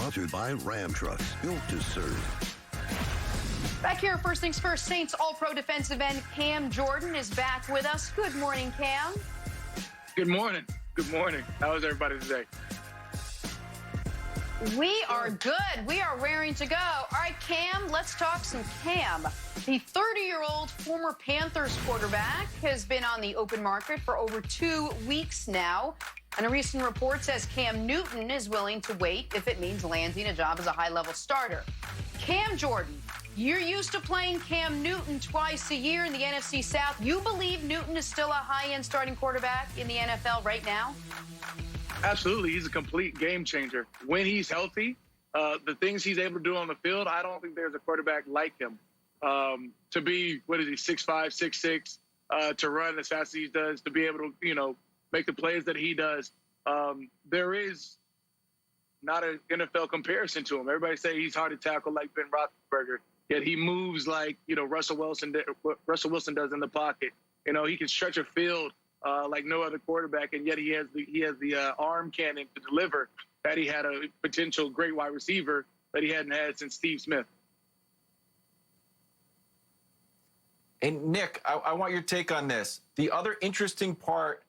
Brought to you by Ram Trucks, built to serve. Back here, first things first, Saints All-Pro defensive end Cam Jordan is back with us. Good morning, Cam. Good morning. Good morning. How is everybody today? We are good. We are raring to go. All right, Cam, let's talk some Cam. The 30-year-old former Panthers quarterback has been on the open market for over 2 weeks now. And a recent report says Cam Newton is willing to wait if it means landing a job as a high-level starter. Cam Jordan, you're used to playing Cam Newton twice a year in the NFC South. You believe Newton is still a high-end starting quarterback in the NFL right now? Absolutely. He's a complete game changer. When he's healthy, the things he's able to do on the field, I don't think there's a quarterback like him. To be, 6'5", 6'6", to run as fast as he does, to be able to, make the plays that he does. There is not an NFL comparison to him. Everybody say he's hard to tackle like Ben Roethlisberger, yet he moves like, Russell Wilson does in the pocket. He can stretch a field like no other quarterback, and yet he has the arm cannon to deliver that he had a potential great wide receiver that he hadn't had since Steve Smith. And Nick, I want your take on this. The other interesting part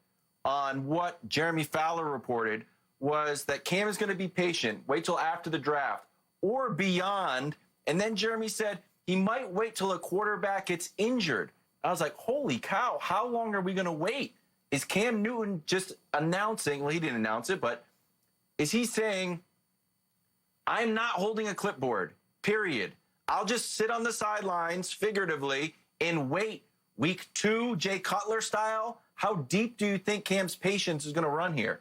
on what Jeremy Fowler reported was that Cam is going to be patient, wait till after the draft or beyond. And then Jeremy said he might wait till a quarterback gets injured. I was like, holy cow, how long are we going to wait? Is Cam Newton just announcing, well, he didn't announce it, but is he saying, I'm not holding a clipboard, period. I'll just sit on the sidelines, figuratively, and wait week 2, Jay Cutler style? How deep do you think Cam's patience is going to run here?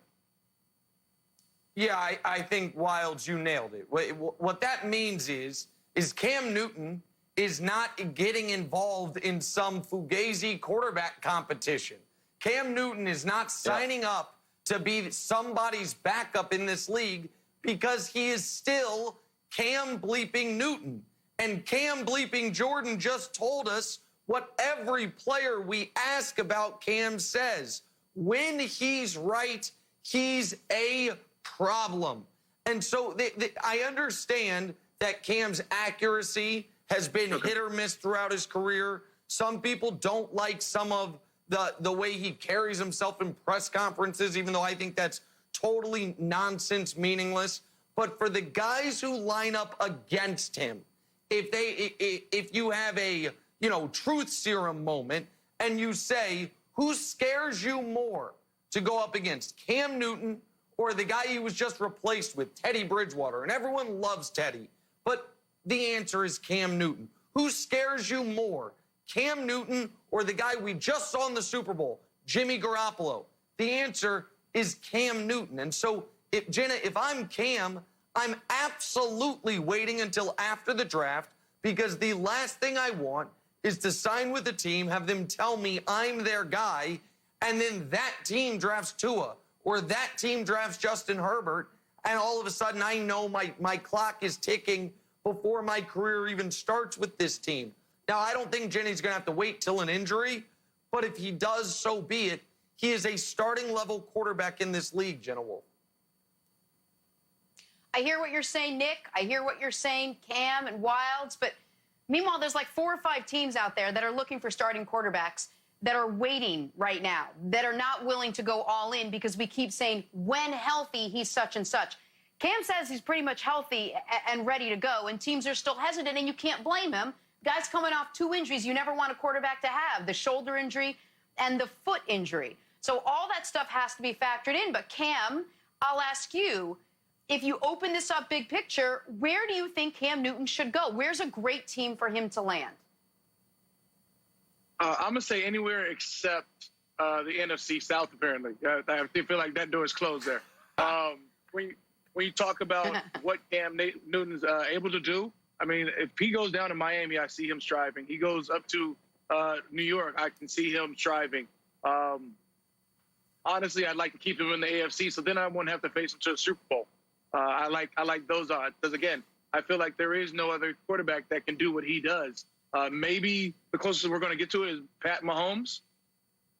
Yeah, I think, Wildes, you nailed it. What that means is Cam Newton is not getting involved in some fugazi quarterback competition. Cam Newton is not signing up to be somebody's backup in this league because he is still Cam bleeping Newton. And Cam bleeping Jordan just told us what every player we ask about Cam says. When he's right, he's a problem. And so I understand that Cam's accuracy has been hit or miss throughout his career. Some people don't like some of the way he carries himself in press conferences, even though I think that's totally nonsense, meaningless. But for the guys who line up against him, if you have a truth serum moment and you say, who scares you more to go up against, Cam Newton or the guy he was just replaced with, Teddy Bridgewater? And everyone loves Teddy, but the answer is Cam Newton. Who scares you more, Cam Newton or the guy we just saw in the Super Bowl, Jimmy Garoppolo? The answer is Cam Newton. And so, Jenna, if I'm Cam, I'm absolutely waiting until after the draft, because the last thing I want is to sign with a team, have them tell me I'm their guy, and then that team drafts Tua or that team drafts Justin Herbert, and all of a sudden I know my clock is ticking before my career even starts with this team. Now, I don't think Jenny's going to have to wait till an injury, but if he does, so be it. He is a starting level quarterback in this league, Jenna Wolf. I hear what you're saying, Nick. I hear what you're saying, Cam and Wildes. But meanwhile, there's like 4 or 5 teams out there that are looking for starting quarterbacks that are waiting right now, that are not willing to go all in because we keep saying, when healthy, he's such and such. Cam says he's pretty much healthy and ready to go, and teams are still hesitant, and you can't blame him. Guy's coming off 2 injuries you never want a quarterback to have, the shoulder injury and the foot injury. So all that stuff has to be factored in. But Cam, I'll ask you, if you open this up big picture, where do you think Cam Newton should go? Where's a great team for him to land? I'm going to say anywhere except the NFC South, apparently. I feel like that door is closed there. When you talk about what Cam Newton's able to do, I mean, if he goes down to Miami, I see him striving. He goes up to New York, I can see him striving. Honestly, I'd like to keep him in the AFC, so then I wouldn't have to face him to the Super Bowl. I like those odds because, again, I feel like there is no other quarterback that can do what he does. Maybe the closest we're going to get to it is Pat Mahomes,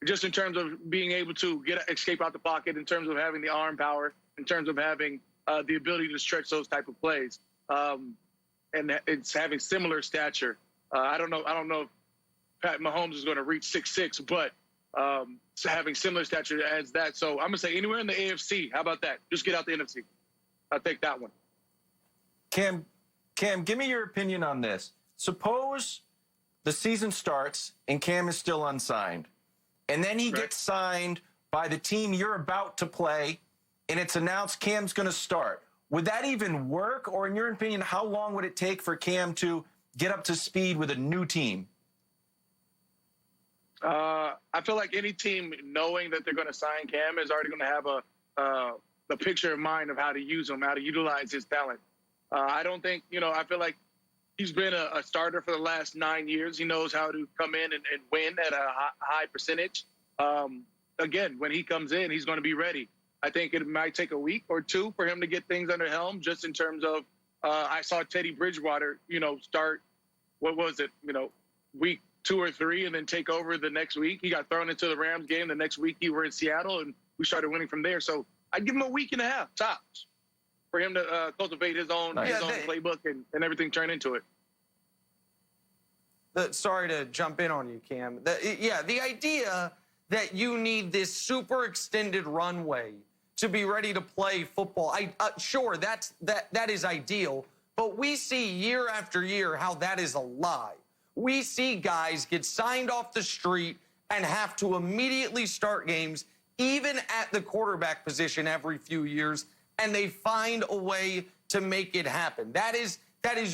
just in terms of being able to escape out the pocket, in terms of having the arm power, in terms of having the ability to stretch those type of plays. And it's having similar stature. I don't know if Pat Mahomes is going to reach 6'6", but having similar stature as that. So I'm going to say anywhere in the AFC. How about that? Just get out the NFC. I'll take that one. Cam, give me your opinion on this. Suppose the season starts and Cam is still unsigned, and then he gets signed by the team you're about to play, and it's announced Cam's going to start. Would that even work? Or in your opinion, how long would it take for Cam to get up to speed with a new team? I feel like any team knowing that they're going to sign Cam is already going to have a picture in mind of how to use him, how to utilize his talent. I don't think, I feel like he's been a starter for the last 9 years. He knows how to come in and win at a high percentage. Again, when he comes in, he's going to be ready. I think it might take a week or two for him to get things under helm, just in terms of I saw Teddy Bridgewater, start, week 2 or 3 and then take over the next week. He got thrown into the Rams game. The next week he were in Seattle and we started winning from there. So I'd give him a week and a half tops for him to cultivate his own playbook and everything turn into it. Sorry to jump in on you, Cam. The idea that you need this super extended runway to be ready to play football, sure, that is ideal, but we see year after year how that is a lie. We see guys get signed off the street and have to immediately start games, even at the quarterback position every few years, and they find a way to make it happen. That is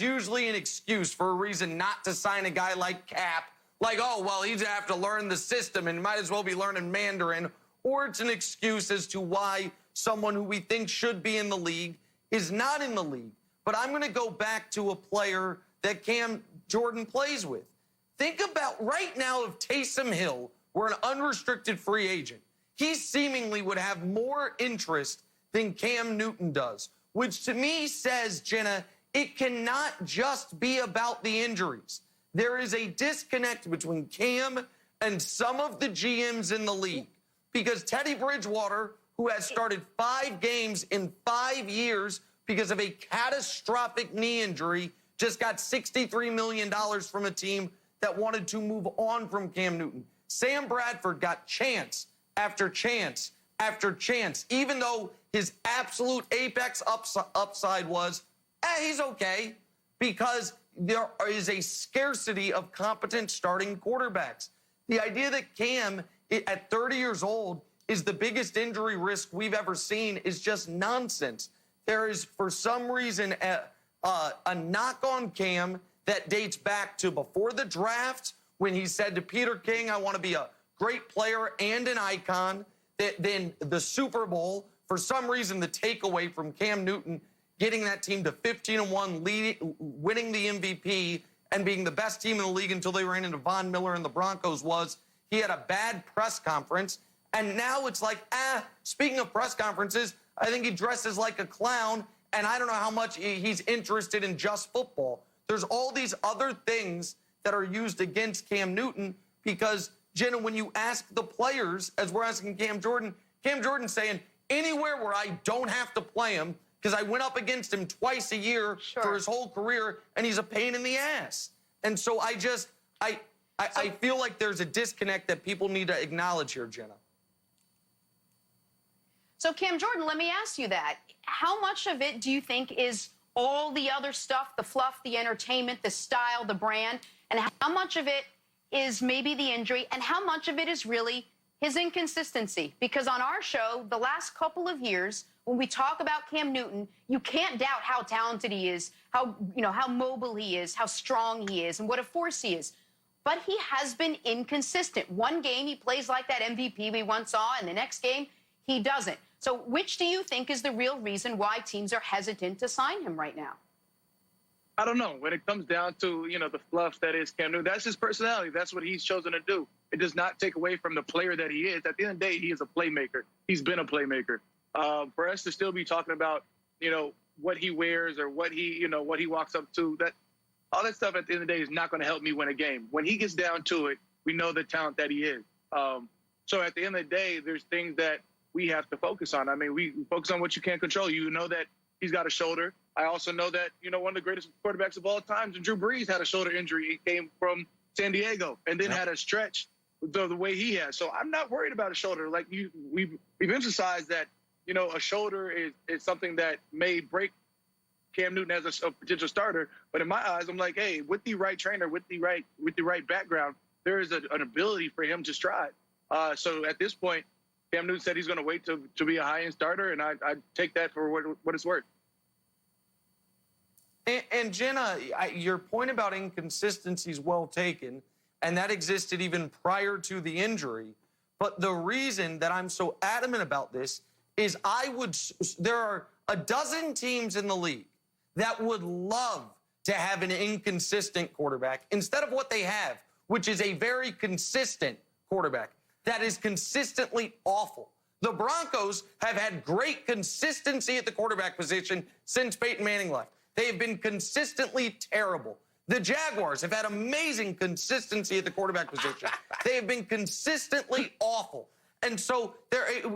usually an excuse for a reason not to sign a guy like Cap, like, oh, well, he's going to have to learn the system and might as well be learning Mandarin, or it's an excuse as to why someone who we think should be in the league is not in the league. But I'm going to go back to a player that Cam Jordan plays with. Think about right now if Taysom Hill were an unrestricted free agent. He seemingly would have more interest than Cam Newton does, which to me says, Jenna, it cannot just be about the injuries. There is a disconnect between Cam and some of the GMs in the league, because Teddy Bridgewater, who has started 5 games in 5 years because of a catastrophic knee injury, just got $63 million from a team that wanted to move on from Cam Newton. Sam Bradford got chance after chance after chance, even though his absolute apex upside was, he's okay, because there is a scarcity of competent starting quarterbacks. The idea that Cam, at 30 years old, is the biggest injury risk we've ever seen is just nonsense. There is, for some reason, a knock on Cam that dates back to before the draft, when he said to Peter King, I want to be a great player and an icon. Then the Super Bowl, for some reason, the takeaway from Cam Newton getting that team to 15-1, winning the MVP, and being the best team in the league until they ran into Von Miller and the Broncos was he had a bad press conference. And now it's like, speaking of press conferences, I think he dresses like a clown, and I don't know how much he's interested in just football. There's all these other things that are used against Cam Newton because, Jenna, when you ask the players, as we're asking Cam Jordan's saying, anywhere where I don't have to play him, because I went up against him twice a year for his whole career, and he's a pain in the ass. And so I feel like there's a disconnect that people need to acknowledge here, Jenna. So, Cam Jordan, let me ask you that. How much of it do you think is all the other stuff, the fluff, the entertainment, the style, the brand, and how much of it is maybe the injury, and how much of it is really his inconsistency? Because on our show, the last couple of years, when we talk about Cam Newton, you can't doubt how talented he is, how mobile he is, how strong he is, and what a force he is. But he has been inconsistent. One game he plays like that MVP we once saw, and the next game he doesn't. So which do you think is the real reason why teams are hesitant to sign him right now? I don't know. When it comes down to, the fluff that is Cam Newton, that's his personality. That's what he's chosen to do. It does not take away from the player that he is. At the end of the day, he is a playmaker. He's been a playmaker. For us to still be talking about, what he wears or what he walks up to, all that stuff at the end of the day is not going to help me win a game. When he gets down to it, we know the talent that he is. So at the end of the day, there's things that we have to focus on. I mean, we focus on what you can't control. You know that he's got a shoulder. I also know that, one of the greatest quarterbacks of all time, Drew Brees, had a shoulder injury. He came from San Diego and then had a stretch the way he has. So I'm not worried about a shoulder. Like we've emphasized that, a shoulder is something that may break Cam Newton as a potential starter. But in my eyes, I'm like, hey, with the right trainer, with the right background, there is an ability for him to strive. So at this point, Cam Newton said he's going to wait to be a high-end starter, and I take that for what it's worth. And Jenna, your point about inconsistency is well taken, and that existed even prior to the injury. But the reason that I'm so adamant about this is there are a dozen teams in the league that would love to have an inconsistent quarterback instead of what they have, which is a very consistent quarterback that is consistently awful. The Broncos have had great consistency at the quarterback position since Peyton Manning left. They have been consistently terrible. The Jaguars have had amazing consistency at the quarterback position. They have been consistently awful. And so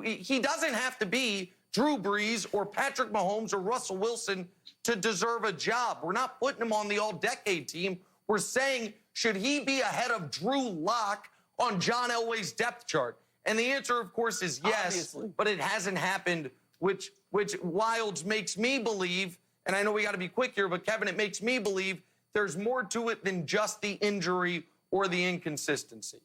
he doesn't have to be Drew Brees or Patrick Mahomes or Russell Wilson to deserve a job. We're not putting him on the all-decade team. We're saying, should he be ahead of Drew Lock on John Elway's depth chart? And the answer, of course, is yes, obviously. But it hasn't happened, which Wildes makes me believe, and I know we got to be quick here, but Kevin, it makes me believe there's more to it than just the injury or the inconsistency.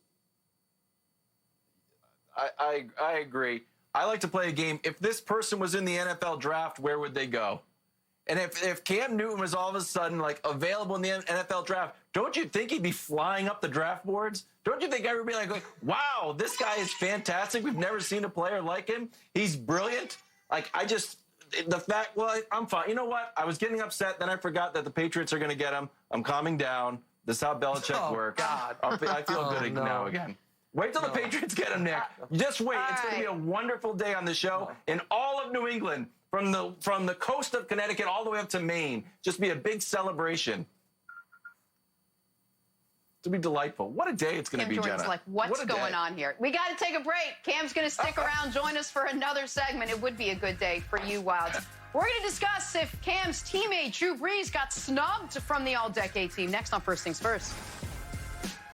I agree. I like to play a game. If this person was in the NFL draft, where would they go? And if Cam Newton was all of a sudden like available in the NFL draft, don't you think he'd be flying up the draft boards? Don't you think everybody would be like, wow, this guy is fantastic. We've never seen a player like him. He's brilliant. I'm fine. You know what? I was getting upset. Then I forgot that the Patriots are going to get him. I'm calming down. This is how Belichick works. God. I feel good now again. Wait till the Patriots get him, Nick. Just wait. It's going to be a wonderful day on the show in all of New England, from the coast of Connecticut all the way up to Maine. Just be a big celebration. To be delightful. What a day it's going to be, Jordan's Jenna. Like, what's going on here? We got to take a break. Cam's going to stick around, join us for another segment. It would be a good day for you, Wildes. We're going to discuss if Cam's teammate Drew Brees got snubbed from the All-Decade team next on First Things First.